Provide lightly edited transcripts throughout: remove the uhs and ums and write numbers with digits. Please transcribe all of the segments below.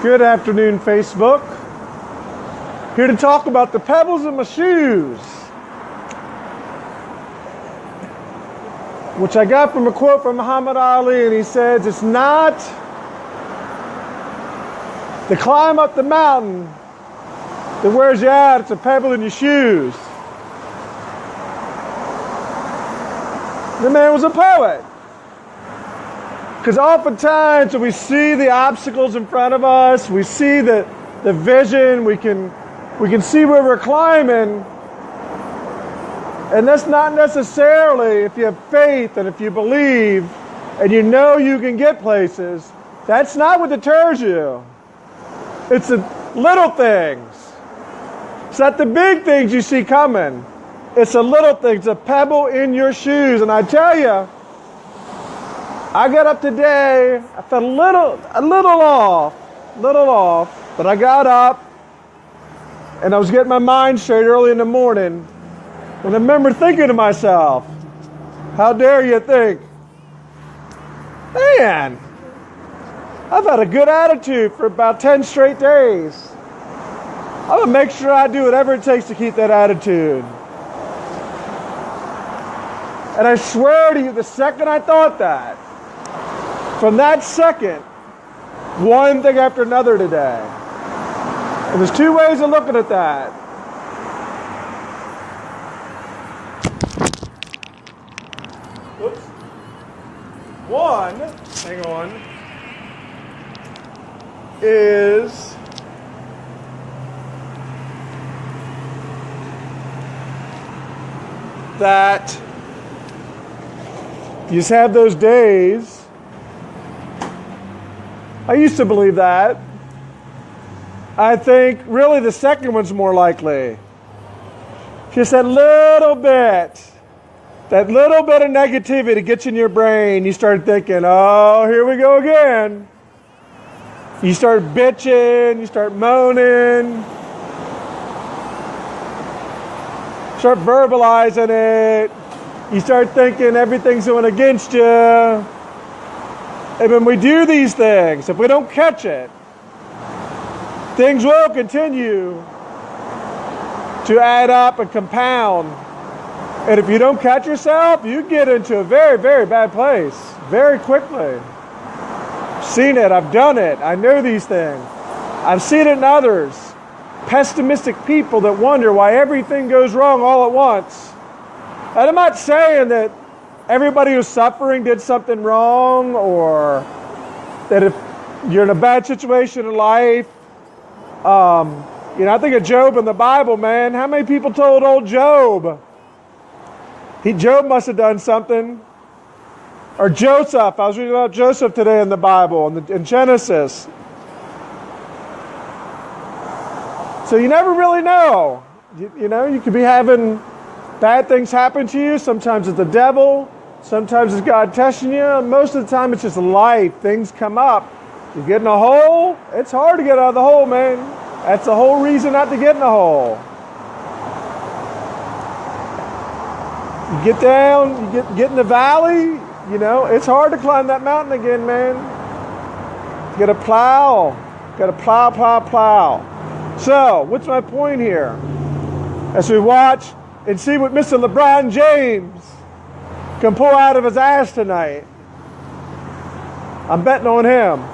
Good afternoon, Facebook. Here to talk about the pebbles in my shoes, which I got from a quote from Muhammad Ali, and he says, it's not the climb up the mountain that wears you out, it's a pebble in your shoes. The man was a poet. Because oftentimes when we see the obstacles in front of us, we see the vision, we can see where we're climbing. And that's not necessarily, if you have faith and if you believe and you know you can get places, that's not what deters you. It's the little things. It's not the big things you see coming. It's the little things, a pebble in your shoes. And I tell you, I got up today, I felt a little off, but I got up and I was getting my mind straight early in the morning. And I remember thinking to myself, how dare you think, man, I've had a good attitude for about 10 straight days. I'm gonna make sure I do whatever it takes to keep that attitude. And I swear to you, the second I thought that, from that second, one thing after another today. And there's two ways of looking at that. Oops. One, hang on, is that you just have those days. I used to believe that. I think really the second one's more likely. Just that little bit of negativity gets in your brain. You start thinking, oh, here we go again. You start bitching, you start moaning, start verbalizing it. You start thinking everything's going against you. And when we do these things, if we don't catch it, things will continue to add up and compound. And if you don't catch yourself, you get into a very, very bad place very quickly. I've seen it. I've done it. I know these things. I've seen it in others. Pessimistic people that wonder why everything goes wrong all at once. And I'm not saying that everybody who's suffering did something wrong, or that if you're in a bad situation in life, I think of Job in the Bible, man. How many people told old Job? Job must have done something. Or Joseph. I was reading about Joseph today in the Bible, in Genesis. So you never really know. You could be having bad things happen to you. Sometimes it's the devil. Sometimes it's God testing you. Most of the time it's just life. Things come up. You get in a hole. It's hard to get out of the hole, man. That's the whole reason not to get in a hole. You get down, you get in the valley. It's hard to climb that mountain again, man. You gotta plow. Plow. So, what's my point here? As we watch and see what Mr. LeBron James can pull out of his ass tonight. I'm betting on him.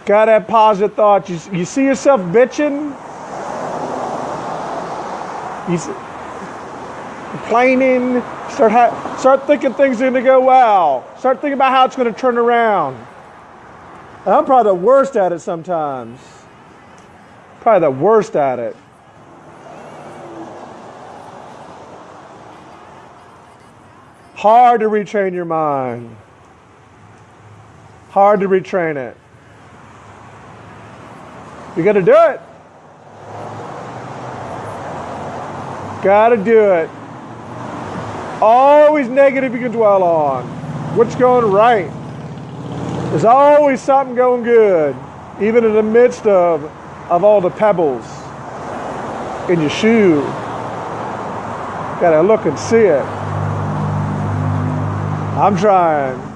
Gotta have positive thoughts. You see yourself bitching? Complaining? Start thinking things are going to go well. Start thinking about how it's going to turn around. I'm probably the worst at it sometimes. Probably the worst at it. Hard to retrain your mind. Hard to retrain it. You got to do it. Got to do it. Always negative you can dwell on. What's going right? There's always something going good, even in the midst of all the pebbles in your shoe. Gotta look and see it. I'm trying.